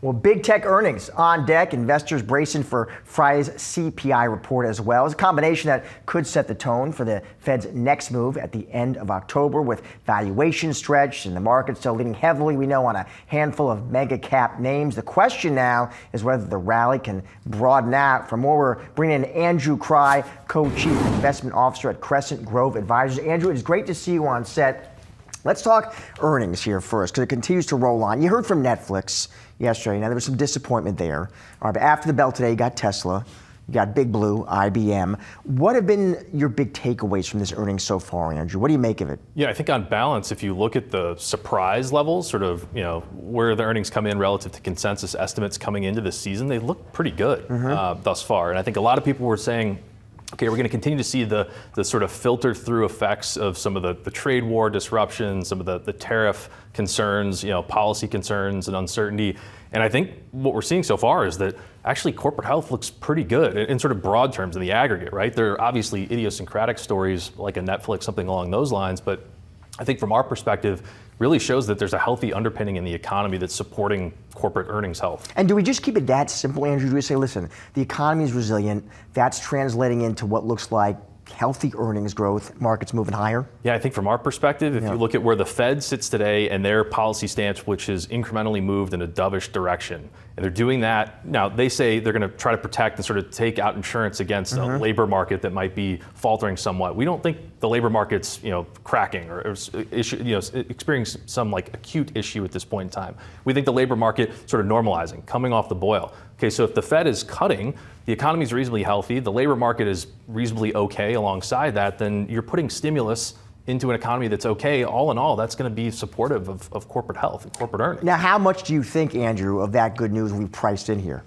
Well, big tech earnings on deck. Investors bracing for Friday's CPI report as well. It's a combination that could set the tone for the Fed's next move at the end of October, with valuation stretched and the market still leaning heavily, we know, on a handful of mega cap names. The question now is whether the rally can broaden out. For more, we're bringing in Andrew Cry, Co-Chief Investment Officer at Crescent Grove Advisors. Andrew, it's great to see you on set. Let's talk earnings here first, because it continues to roll on. You heard from Netflix yesterday. Now, there was some disappointment there. All right, but after the bell today, you got Tesla, you got Big Blue, IBM. What have been your big takeaways from this earnings so far, Andrew? What do you make of it? Yeah, I think on balance, if you look at the surprise levels, sort of, where the earnings come in relative to consensus estimates coming into this season, they look pretty good thus far. And I think a lot of people were saying, okay, we're going to continue to see the sort of filter through effects of some of the trade war disruptions, some of the tariff concerns, policy concerns and uncertainty. And I think what we're seeing so far is that actually corporate health looks pretty good in sort of broad terms in the aggregate, right? There are obviously idiosyncratic stories like a Netflix, something along those lines, but I think from our perspective, really shows that there's a healthy underpinning in the economy that's supporting corporate earnings health. And do we just keep it that simple, Andrew? Do we say, listen, the economy is resilient, that's translating into what looks like healthy earnings growth, markets moving higher? Yeah, I think from our perspective, if you look at where the Fed sits today and their policy stance, which has incrementally moved in a dovish direction, and they're doing that, now they say they're going to try to protect and sort of take out insurance against a labor market that might be faltering somewhat. We don't think the labor market's cracking or experiencing some like acute issue at this point in time. We think the labor market sort of normalizing, coming off the boil. Okay, so if the Fed is cutting, the economy is reasonably healthy, the labor market is reasonably okay alongside that, then you're putting stimulus into an economy that's okay. All in all, that's going to be supportive of corporate health and corporate earnings. Now, how much do you think, Andrew, of that good news we've priced in here?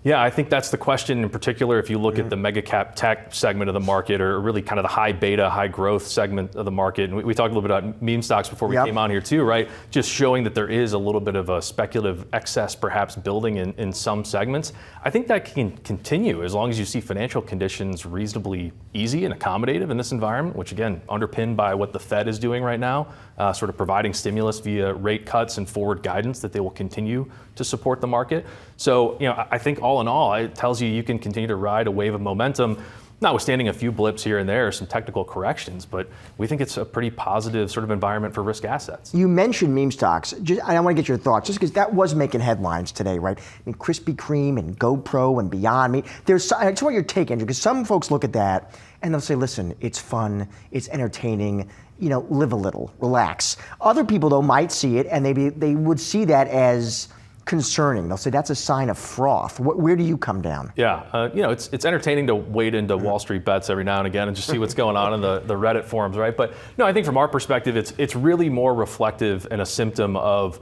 Yeah, I think that's the question in particular. If you look at the mega cap tech segment of the market, or really kind of the high beta, high growth segment of the market, and we talked a little bit about meme stocks before we came on here too, right? Just showing that there is a little bit of a speculative excess perhaps building in some segments. I think that can continue as long as you see financial conditions reasonably easy and accommodative in this environment, which again, underpinned by what the Fed is doing right now, sort of providing stimulus via rate cuts and forward guidance that they will continue to support the market. So, I think all in all, it tells you can continue to ride a wave of momentum, notwithstanding a few blips here and there, some technical corrections, but we think it's a pretty positive sort of environment for risk assets. You mentioned meme stocks. I want to get your thoughts, just because that was making headlines today, right? I mean, Krispy Kreme and GoPro and Beyond Meat. I just want your take, Andrew, because some folks look at that and they'll say, listen, it's fun, it's entertaining, live a little, relax. Other people, though, might see it and they would see that as concerning. They'll say that's a sign of froth. Where do you come down? Yeah, it's entertaining to wade into Wall Street bets every now and again and just see what's going on in the Reddit forums, right? But no, I think from our perspective, it's really more reflective and a symptom of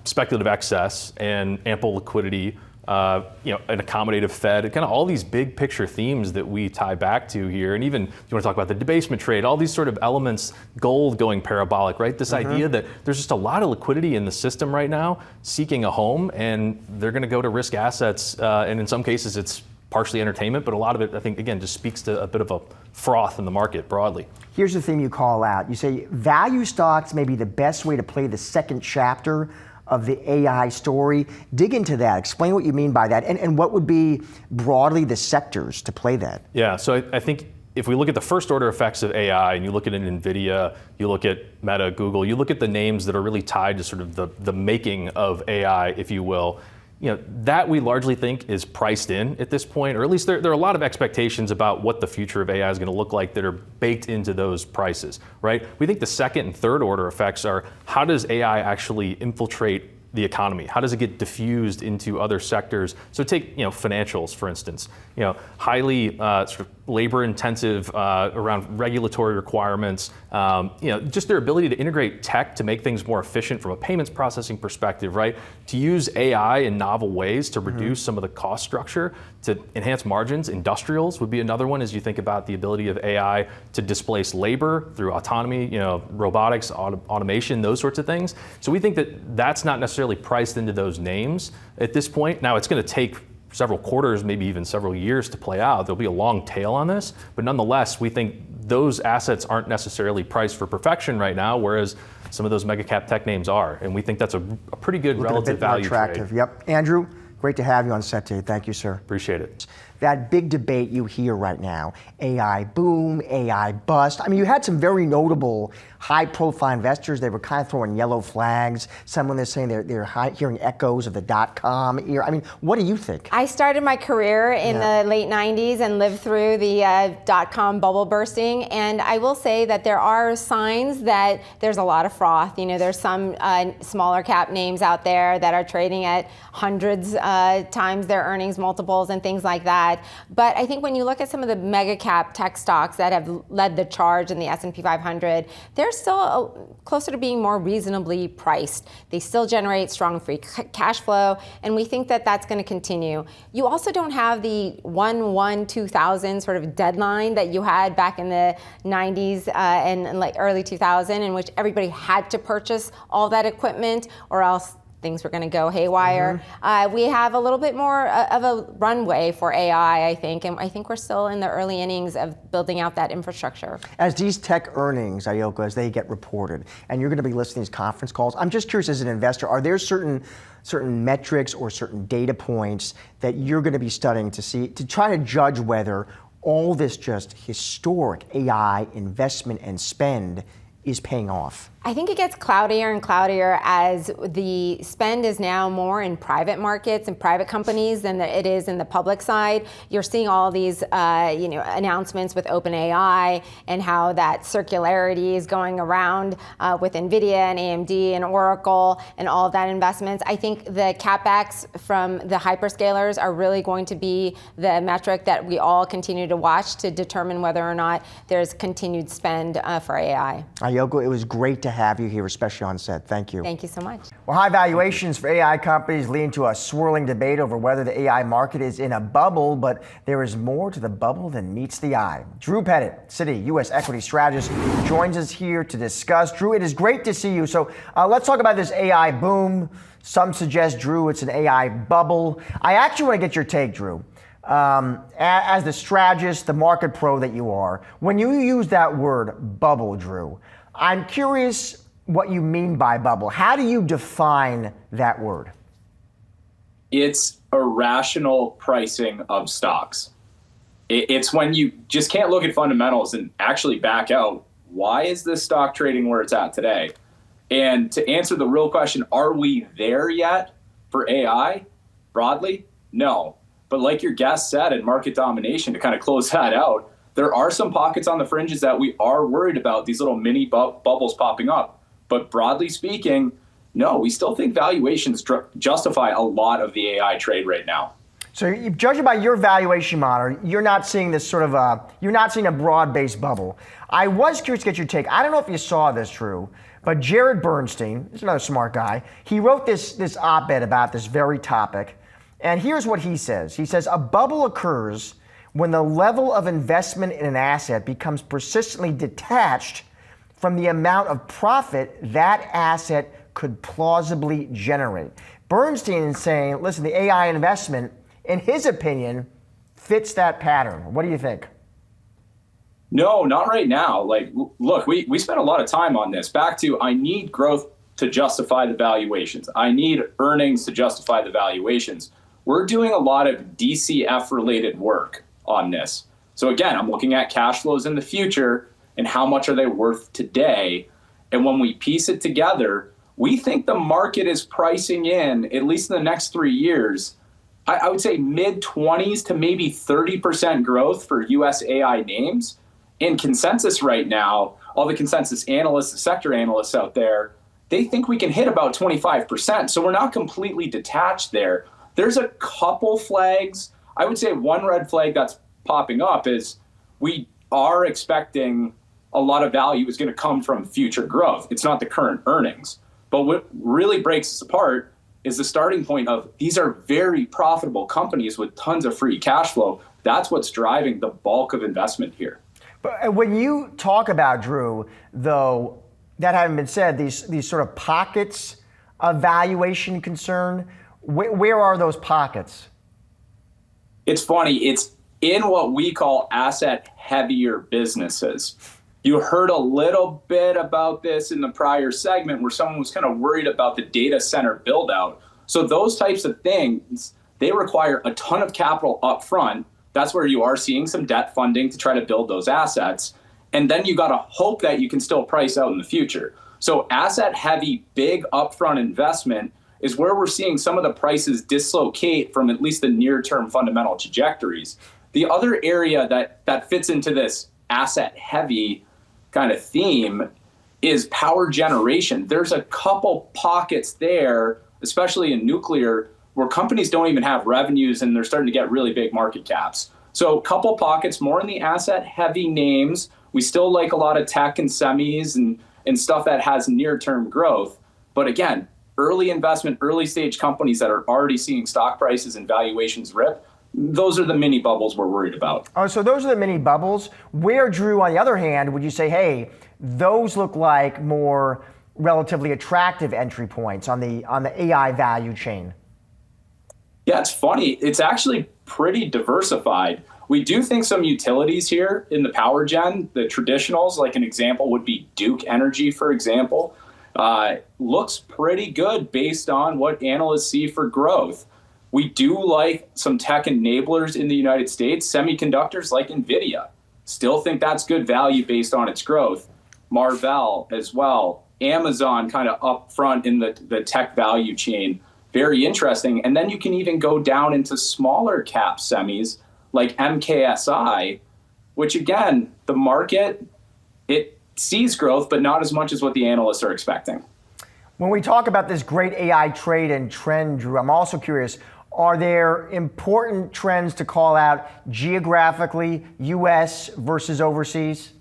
speculative excess and ample liquidity, an accommodative Fed, kind of all these big picture themes that we tie back to here. And even, you want to talk about the debasement trade, all these sort of elements, gold going parabolic, right? This idea that there's just a lot of liquidity in the system right now seeking a home, and they're going to go to risk assets. And in some cases, it's partially entertainment, but a lot of it, I think, again, just speaks to a bit of a froth in the market broadly. Here's the theme you call out. You say value stocks may be the best way to play the second chapter of the AI story. Dig into that. Explain what you mean by that, and what would be broadly the sectors to play that. Yeah, so I think if we look at the first order effects of AI, and you look at an NVIDIA, you look at Meta, Google, you look at the names that are really tied to sort of the making of AI, if you will, that we largely think is priced in at this point, or at least there are a lot of expectations about what the future of AI is going to look like that are baked into those prices, right? We think the second and third order effects are, how does AI actually infiltrate the economy? How does it get diffused into other sectors? So take, financials, for instance, highly sort of labor intensive around regulatory requirements, just their ability to integrate tech to make things more efficient from a payments processing perspective, right? To use AI in novel ways to reduce some of the cost structure, to enhance margins. Industrials would be another one, as you think about the ability of AI to displace labor through autonomy, robotics, automation, those sorts of things. So we think that that's not necessarily priced into those names at this point. Now, it's going to take several quarters, maybe even several years to play out. There'll be a long tail on this, but nonetheless, we think those assets aren't necessarily priced for perfection right now, whereas some of those mega cap tech names are. And we think that's a pretty good relative value attractive. trade. Yep. Andrew, great to have you on set today. Thank you, sir. Appreciate it. That big debate you hear right now, AI boom, AI bust. I mean, you had some very notable high-profile investors. They were kind of throwing yellow flags. Someone is saying they're hearing echoes of the dot-com era. I mean, what do you think? I started my career in the late 90s and lived through the dot-com bubble bursting. And I will say that there are signs that there's a lot of froth. You know, there's some smaller cap names out there that are trading at hundreds times their earnings multiples and things like that. But I think when you look at some of the mega cap tech stocks that have led the charge in the S&P 500, they're still closer to being more reasonably priced. They still generate strong free cash flow, and we think that that's going to continue. You also don't have the 1/1/2000 sort of deadline that you had back in the 90s and like early 2000, in which everybody had to purchase all that equipment or else things were going to go haywire. We have a little bit more of a runway for AI, I think, and I think we're still in the early innings of building out that infrastructure. As these tech earnings, Ayoko, as they get reported, and you're going to be listening to these conference calls, I'm just curious as an investor, are there certain metrics or certain data points that you're going to be studying to see, to try to judge whether all this just historic AI investment and spend is paying off? I think it gets cloudier and cloudier as the spend is now more in private markets and private companies than it is in the public side. You're seeing all these announcements with OpenAI and how that circularity is going around with NVIDIA and AMD and Oracle and all of that investments. I think the CapEx from the hyperscalers are really going to be the metric that we all continue to watch to determine whether or not there's continued spend for AI. Ayoko, it was great to have you here, especially on set. Thank you. Thank you so much. Well, high valuations for AI companies lead to a swirling debate over whether the AI market is in a bubble, but there is more to the bubble than meets the eye. Drew Pettit, Citi U.S. equity strategist, joins us here to discuss. Drew, it is great to see you. So let's talk about this AI boom. Some suggest, Drew, it's an AI bubble. I actually want to get your take, Drew. As the strategist, the market pro that you are, when you use that word bubble, Drew, I'm curious what you mean by bubble. How do you define that word? It's irrational pricing of stocks. It's when you just can't look at fundamentals and actually back out, why is this stock trading where it's at today? And to answer the real question, are we there yet for AI broadly? No. But like your guest said in market domination, to kind of close that out, there are some pockets on the fringes that we are worried about, these little mini bubbles popping up. But broadly speaking, no, we still think valuations justify a lot of the AI trade right now. So judging by your valuation model, you're not seeing this sort of you're not seeing a broad-based bubble. I was curious to get your take. I don't know if you saw this, Drew, but Jared Bernstein, he's another smart guy, he wrote this op-ed about this very topic. And here's what he says. He says, a bubble occurs when the level of investment in an asset becomes persistently detached from the amount of profit that asset could plausibly generate. Bernstein is saying, listen, the AI investment, in his opinion, fits that pattern. What do you think? No, not right now. Like, look, we spent a lot of time on this. Back to, I need growth to justify the valuations. I need earnings to justify the valuations. We're doing a lot of DCF-related work on this. So again, I'm looking at cash flows in the future and how much are they worth today. And when we piece it together, we think the market is pricing in, at least in the next 3 years, I would say mid-20s to maybe 30% growth for US AI names. And consensus right now, all the consensus analysts, the sector analysts out there, they think we can hit about 25%. So we're not completely detached there. There's a couple flags. I would say one red flag that's popping up is we are expecting a lot of value is going to come from future growth. It's not the current earnings. But what really breaks us apart is the starting point of these are very profitable companies with tons of free cash flow. That's what's driving the bulk of investment here. But when you talk about, Drew, though, that having been said, these sort of pockets of valuation concern, where are those pockets? It's funny. It's in what we call asset heavier businesses. You heard a little bit about this in the prior segment where someone was kind of worried about the data center build out. So those types of things, they require a ton of capital up front. That's where you are seeing some debt funding to try to build those assets. And then you got to hope that you can still price out in the future. So asset heavy, big upfront investment is where we're seeing some of the prices dislocate from at least the near term fundamental trajectories. The other area that fits into this asset heavy kind of theme is power generation. There's a couple pockets there, especially in nuclear, where companies don't even have revenues and they're starting to get really big market caps. So a couple pockets more in the asset heavy names. We still like a lot of tech and semis and stuff that has near-term growth. But again, early investment, early stage companies that are already seeing stock prices and valuations rip, those are the mini bubbles we're worried about. Oh, so those are the mini bubbles. Where, Drew, on the other hand, would you say, hey, those look like more relatively attractive entry points on the AI value chain? Yeah, it's funny. It's actually pretty diversified. We do think some utilities here in the power gen, the traditionals, like an example would be Duke Energy, for example, looks pretty good based on what analysts see for growth. We do like some tech enablers in the United States, semiconductors like NVIDIA. Still think that's good value based on its growth. Marvell as well. Amazon kind of up front in the tech value chain. Very interesting. And then you can even go down into smaller cap semis like MKSI, which again, the market, it sees growth, but not as much as what the analysts are expecting. When we talk about this great AI trade and trend, Drew, I'm also curious, are there important trends to call out geographically, US versus overseas?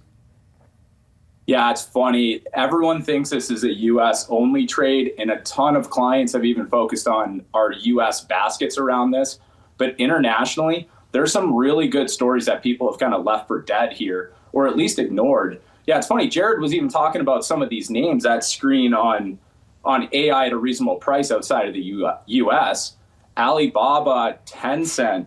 Yeah, it's funny. Everyone thinks this is a US only trade, and a ton of clients have even focused on our US baskets around this. But internationally, there's some really good stories that people have kind of left for dead here, or at least ignored. Yeah, it's funny. Jared was even talking about some of these names that screen on AI at a reasonable price outside of the US. Alibaba, Tencent,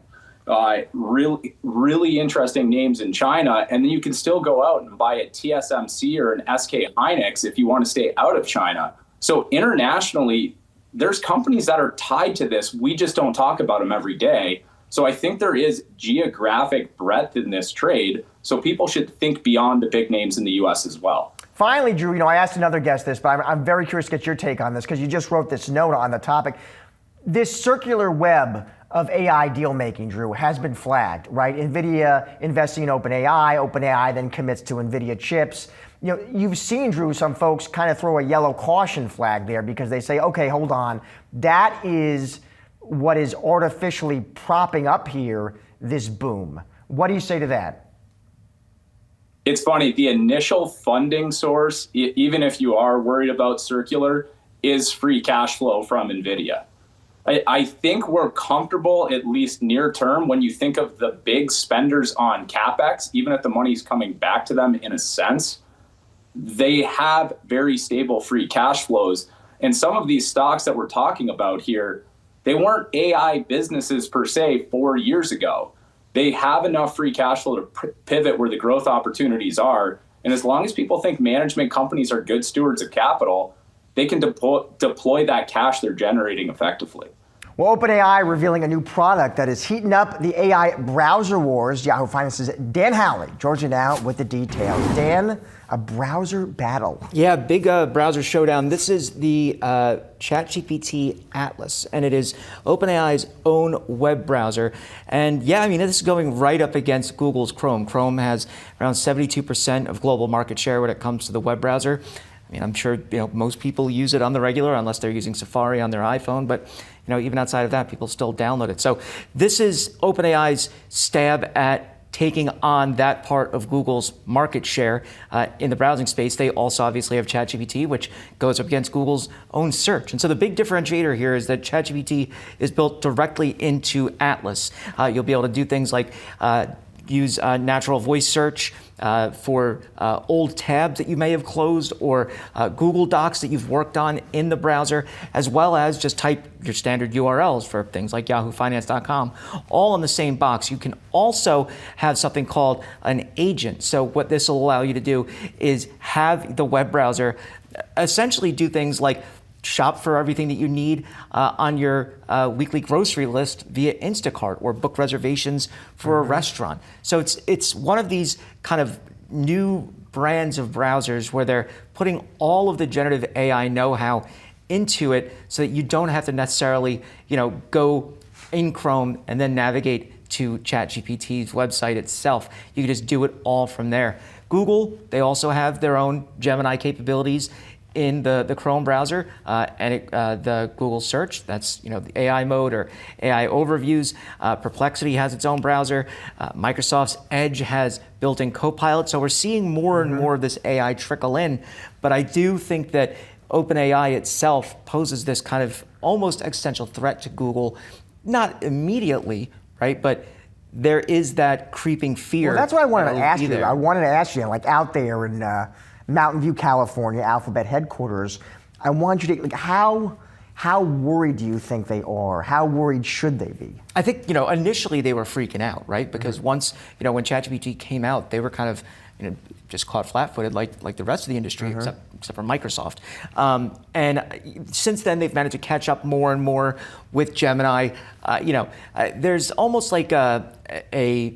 really interesting names in China. And then you can still go out and buy a TSMC or an SK Hynix if you want to stay out of China. So internationally, there's companies that are tied to this. We just don't talk about them every day. So I think there is geographic breadth in this trade. So people should think beyond the big names in the US as well. Finally, Drew, I asked another guest this, but I'm very curious to get your take on this because you just wrote this note on the topic. This circular web of AI deal making, Drew, has been flagged, right? NVIDIA investing in OpenAI. OpenAI then commits to NVIDIA chips. You've seen, Drew, some folks kind of throw a yellow caution flag there because they say, okay, hold on. That is what is artificially propping up here this boom. What do you say to that? It's funny, the initial funding source, even if you are worried about circular, is free cash flow from NVIDIA. I think we're comfortable, at least near term, when you think of the big spenders on CapEx, even if the money's coming back to them in a sense, they have very stable free cash flows. And some of these stocks that we're talking about here, they weren't AI businesses per se 4 years ago. They have enough free cash flow to pivot where the growth opportunities are. And as long as people think management companies are good stewards of capital, they can deploy that cash they're generating effectively. Well, OpenAI revealing a new product that is heating up the AI browser wars. Yahoo Finance's Dan Howley joins you now with the details. Dan, a browser battle. Yeah, big browser showdown. This is the ChatGPT Atlas, and it is OpenAI's own web browser. And yeah, this is going right up against Google's Chrome. Chrome has around 72% of global market share when it comes to the web browser. I'm sure most people use it on the regular unless they're using Safari on their iPhone, but even outside of that, people still download it. So this is OpenAI's stab at taking on that part of Google's market share in the browsing space. They also obviously have ChatGPT, which goes up against Google's own search. And so the big differentiator here is that ChatGPT is built directly into Atlas. You'll be able to do things like use natural voice search for old tabs that you may have closed, or Google Docs that you've worked on in the browser, as well as just type your standard URLs for things like yahoofinance.com, all in the same box. You can also have something called an agent. So what this will allow you to do is have the web browser essentially do things like shop for everything that you need on your weekly grocery list via Instacart, or book reservations for a restaurant. So it's one of these kind of new brands of browsers where they're putting all of the generative AI know-how into it, so that you don't have to necessarily, go in Chrome and then navigate to ChatGPT's website itself. You can just do it all from there. Google, they also have their own Gemini capabilities in the Chrome browser, and the Google search, that's the AI mode or AI overviews. Perplexity has its own browser. Microsoft's Edge has built-in Copilot. So we're seeing more and more of this AI trickle in. But I do think that OpenAI itself poses this kind of almost existential threat to Google, not immediately, right? But there is that creeping fear. Well, that's what I wanted to ask you. there. I wanted to ask you, like out there in Mountain View, California, Alphabet headquarters, I want you to, how worried do you think they are? How worried should they be? I think, initially they were freaking out, right? Because once, when ChatGPT came out, they were kind of, just caught flat-footed like the rest of the industry, except for Microsoft. And since then, they've managed to catch up more and more with Gemini. There's almost like a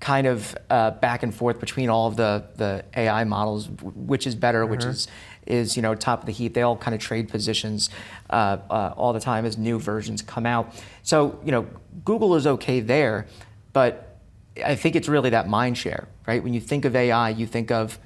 kind of back and forth between all of the AI models, which is better, which is top of the heap. They all kind of trade positions all the time as new versions come out. So Google is okay there, but I think it's really that mind share, right? When you think of AI, you think of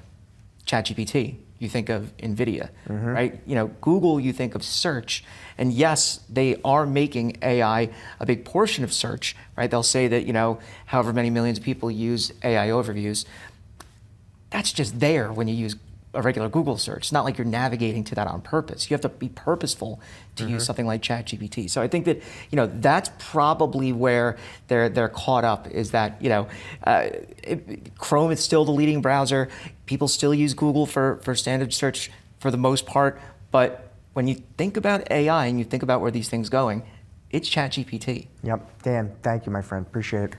ChatGPT, you think of NVIDIA, right? Google, you think of search. And yes, they are making AI a big portion of search, right? They'll say that, however many millions of people use AI overviews. That's just there when you use a regular Google search. It's not like you're navigating to that on purpose. You have to be purposeful to use something like ChatGPT. So I think that that's probably where they're caught up. Is that Chrome is still the leading browser. People still use Google for standard search for the most part. But when you think about AI and you think about where these things going, it's ChatGPT. Yep. Dan, thank you, my friend. Appreciate it.